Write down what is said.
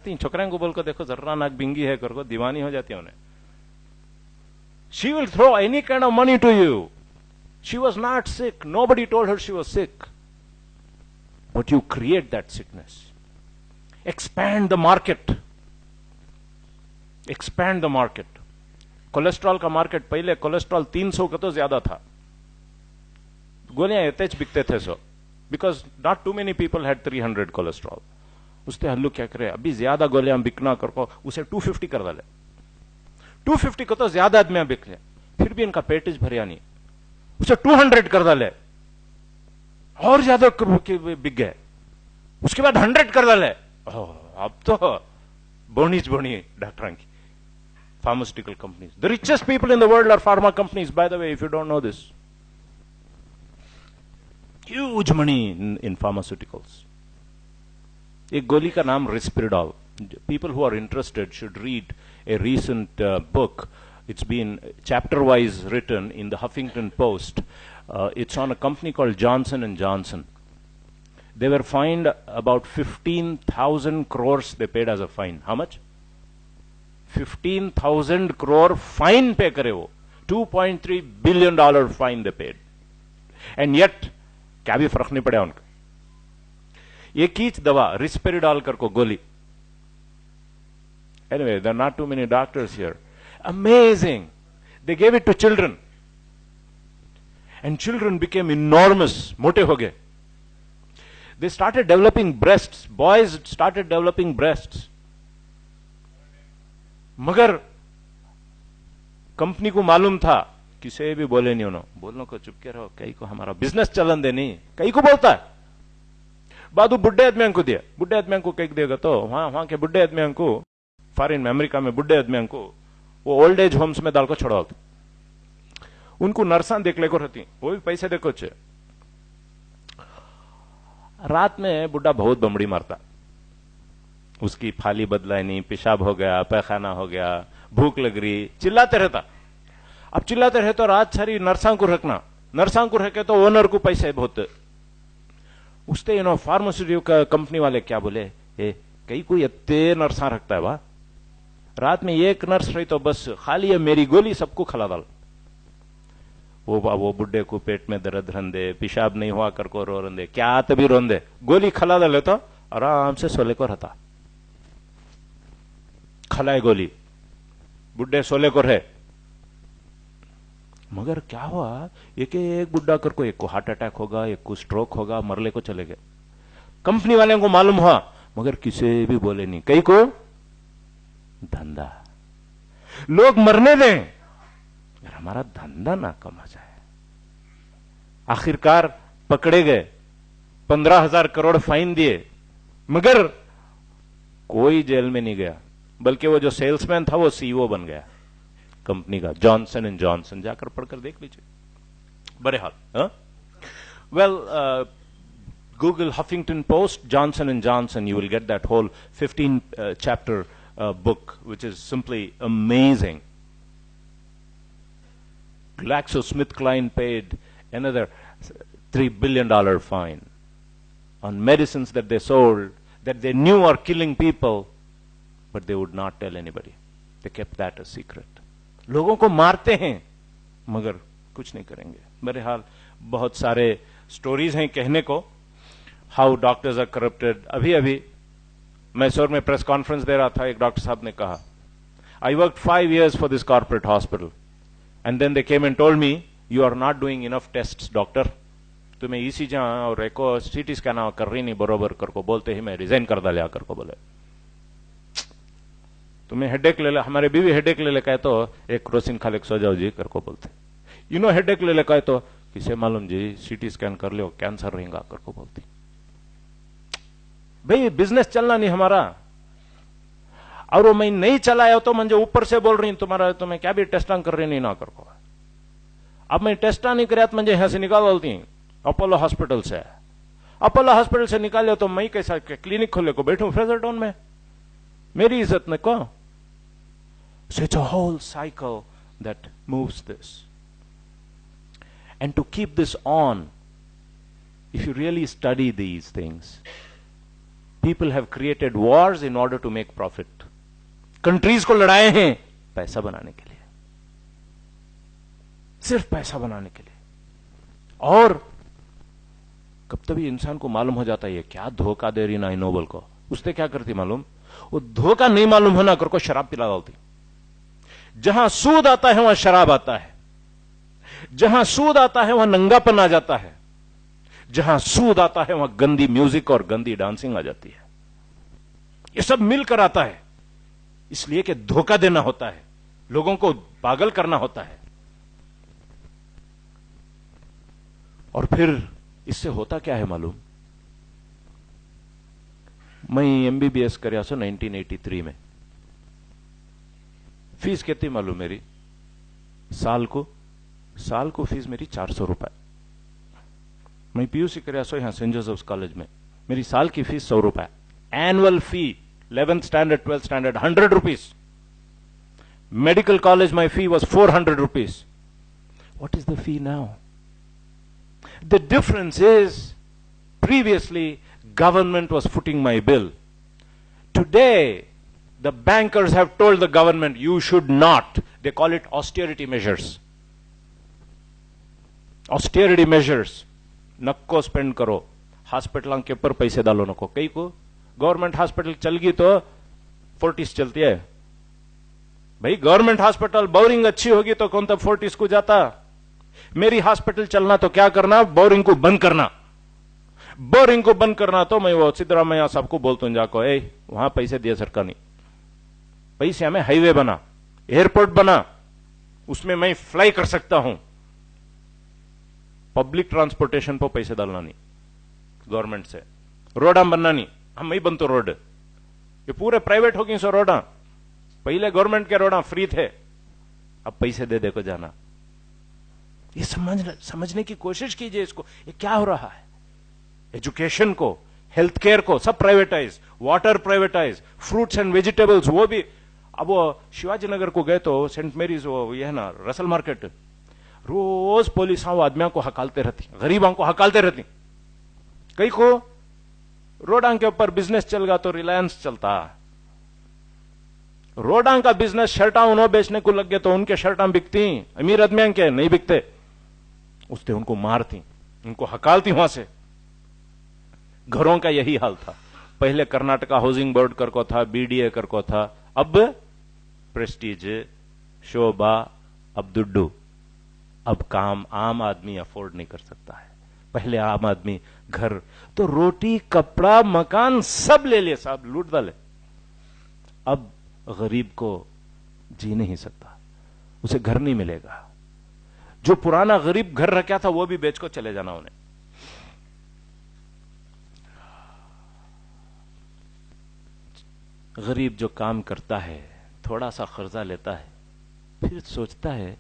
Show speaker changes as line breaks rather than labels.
छोकराओं को बोल को देखो जर्रा नाक बिंगी है कर को दीवानी हो जाती है उन्हें. She will throw any kind of money to you. She was not sick. Nobody told her she was sick. But you create that sickness. Expand the market. Expand the market. Cholesterol का market पहले cholesterol 300 का तो ज्यादा था. गोलियां यथेच बिकते थे सो. Because not too many people had 300 cholesterol. उससे हल्लू क्या करे, अभी ज्यादा गोलियां बिकना करको उसे 250 कर डाले. 250 को तो ज्यादा आदमी बिक ले, फिर भी इनका पेटेज भरिया नहीं. उसे 200 कर डाले और ज्यादा बिक गए. उसके बाद 100 कर डाले. अब तो बोनी डॉक्टर की pharmaceutical companies. The richest people in the world are pharma companies, by the way, if you don't know this. Huge money in pharmaceuticals. एक गोली का नाम Risperdal. People who are interested should read a recent book. It's been chapter-wise written in the Huffington Post. It's on a company called Johnson & Johnson. They were fined about 15,000 crores they paid as a fine. How much? 15,000 crore fine pay करे वो. $2.3 billion fine they paid. And yet, क्या भी फर्क नहीं पड़ा उनका. एक ही दवा Risperdal करको गोली. Anyway, there are not too many doctors here. Amazing. They gave it to children. And children became enormous. मोटे हो गए. They started developing breasts. Boys started developing breasts. मगर कंपनी को मालूम था, किसे भी बोले नहीं उन्होंने. बोलने को चुप के रहो, कई को हमारा बिजनेस चलन दे नहीं. कई को बोलता है बादू बुढ़े आदमियों को दिया. बुढ़े आदमियों को कई देगा तो वहां के बुढ़े आदमियों को, फॉरेन में अमेरिका में बुढ़े आदमियों को वो ओल्ड एज होम्स में डाल को छोड़ा. उनको नर्सा देख ले को रहती, वो भी पैसे देखो चे. रात में बुढ़ा बहुत बमड़ी मारता. उसकी फाली बदलाई नहीं, पेशाब हो गया, पैखाना हो गया, भूख लग रही, चिल्लाते रहता. अब चिल्लाते रहे तो रात सारी नर्सा को रखना. नर्सा को रखे तो ओनर को पैसे बहुत. उससे फार्मास्यूटिकल कंपनी वाले क्या बोले, कई कोई इतने नर्सा रखता है वाह, रात में एक नर्स रही तो बस खाली है मेरी गोली सबको खिला डाल. वो बुढ़े को पेट में दर्द रंदे, पेशाब नहीं हुआ कर को रो रंदे, क्या तभी रोंदे, गोली खिला डाले तो आराम से सोले को रहता. खलाए गोली, बुढ़े सोले को रहे. मगर क्या हुआ, एक बुढ़ा कर को, एक को हार्ट अटैक होगा, एक को स्ट्रोक होगा, मरले को चले गए. कंपनी वाले को मालूम हुआ, मगर किसी भी बोले नहीं. कई को धंधा, लोग मरने दें, हमारा धंधा ना कमा जाए. आखिरकार पकड़े गए, 15,000 करोड़ फाइन दिए, मगर कोई जेल में नहीं गया. बल्कि वो जो सेल्समैन था वो सीईओ बन गया कंपनी का, जॉनसन एंड जॉनसन. जाकर पढ़कर देख लीजिए. बड़े हाल. Well, Google Huffington Post, Johnson and Johnson, you will get that whole 15 chapter book, which is simply amazing. GlaxoSmithKline paid another $3 billion fine on medicines that they sold that they knew are killing people, but they would not tell anybody. They kept that a secret. लोगों को मारते हैं मगर कुछ नहीं करेंगे. बहरहाल बहुत सारे स्टोरीज हैं कहने को. How doctors are corrupted. अभी मैसूर में प्रेस कॉन्फ्रेंस दे रहा था, एक डॉक्टर साहब ने कहा, I work 5 years for this corporate hospital and then they came and told me you are not doing enough test doctor. तुम्हें ईसीजी और एको सीटी स्कैन कर रही नहीं बरोबर कर को. बोलते ही मैं रिजाइन कर डाले आकर को. बोले तुम्हें हेडेक ले ले, हमारे बीवी हेडेक ले ले कहे तो एक क्रोसिन खा ले सो जाओ जी कर को बोलते. हेडेक ले ले कहे तो किसे मालूम जी, सीटी स्कैन कर लो कैंसर रहेगा कर को बोलती. भाई बिजनेस चलना नहीं हमारा. और वो मैं नहीं चलाया तो मुझे ऊपर से बोल रही तुम्हारा, तुम्हें क्या भी टेस्टा कर रही नहीं ना कर को. अब मैं टेस्टा नहीं कराया तो मुझे यहां से निकाल बोलती अपोलो हॉस्पिटल से. अपोलो हॉस्पिटल से निकाले तो मैं कैसा क्लिनिक खोले को बैठूं फ्रेजरटाउन में, मेरी इज्जत ने को. So it's a whole cycle that moves this. And to keep this on, if you really study these things, people have created wars in order to make profit. Countries को लड़ाए हैं पैसा बनाने के लिए, सिर्फ पैसा बनाने के लिए। और कब तभी इंसान को मालूम हो जाता है ये क्या धोखा दे रही ना नोबल को। उसने क्या करती मालूम, वो धोखा नहीं मालूम होना कर को शराब पिला डालती। जहां सूद आता है वहां शराब आता है, जहां सूद आता है वहां नंगापन आ जाता है, जहां सूद आता है वहां गंदी म्यूजिक और गंदी डांसिंग आ जाती है। ये सब मिलकर आता है, इसलिए कि धोखा देना होता है, लोगों को पागल करना होता है। और फिर इससे होता क्या है मालूम, मैं एमबीबीएस કર્યા છું 1983 में। फीस कितनी मालूम मेरी, साल को फीस मेरी 400 रुपए। मैं पीयूसी કર્યા છું यहां सेंट जोसेफ्स कॉलेज में, मेरी साल की फीस 100 रुपए। Annual fee 11th standard 12th standard 100 rupees. Medical college my fee was 400 rupees. What is the fee now? The difference is, previously, government was footing my bill. Today, the bankers have told the government, you should not. They call it austerity measures. Austerity measures. नको spend करो, hospital के ऊपर पैसे डालो नको। कई को government hospital चल गई तो फोर्टिस चलती है। भाई गवर्नमेंट हॉस्पिटल बोरिंग अच्छी होगी तो कौन तब फोर्टिस को जाता। मेरी हॉस्पिटल चलना तो क्या करना, बोरिंग को बंद करना। बोरिंग को बंद करना तो मैं वो सिद्धरामैया साहब को बोलता हूं जाको, वहां पैसे दिए सरकार ने, पैसे हमें हाईवे बना, एयरपोर्ट बना, उसमें मैं फ्लाई कर सकता हूं। पब्लिक ट्रांसपोर्टेशन पर पैसे डालना नहीं गवर्नमेंट से, रोडा बनना नहीं, हम ही बनते रोड, ये पूरे प्राइवेट हो गई सो रोडा। पहले गवर्नमेंट के रोडा फ्री थे, अब पैसे दे दे को जाना। ये समझने की कोशिश कीजिए इसको, ये क्या हो रहा है। एजुकेशन को, हेल्थ केयर को सब privatise, water privatise, fruits and vegetables वो भी। अब वो शिवाजी नगर को गए तो सेंट मेरीज वो ये है ना रसल मार्केट, रोज पुलिस आदमियों को हकालते रहती, गरीबों को हकालते रहती। कई को रोडां के ऊपर बिजनेस चल गया तो रिलायंस चलता, रोडां का बिजनेस शर्टा उन्होंने बेचने को लग गए तो उनके शर्टा बिकती, अमीर आदमियों के नहीं बिकते, उसने उनको मारती, उनको हकालती वहां से। घरों का यही हाल था। पहले कर्नाटका हाउसिंग बोर्ड कर को था, बीडीए कर को था, अब प्रेस्टीज, शोभा, अब दुड्डू। अब काम आम आदमी अफोर्ड नहीं कर सकता है। पहले आम आदमी घर तो रोटी कपड़ा मकान सब ले लिए, साहब लूट डाले। अब गरीब को जी नहीं सकता, उसे घर नहीं मिलेगा। जो पुराना गरीब घर रखा था वो भी बेच को चले जाना उन्हें। गरीब जो काम करता है, थोड़ा सा कर्जा लेता है, फिर सोचता है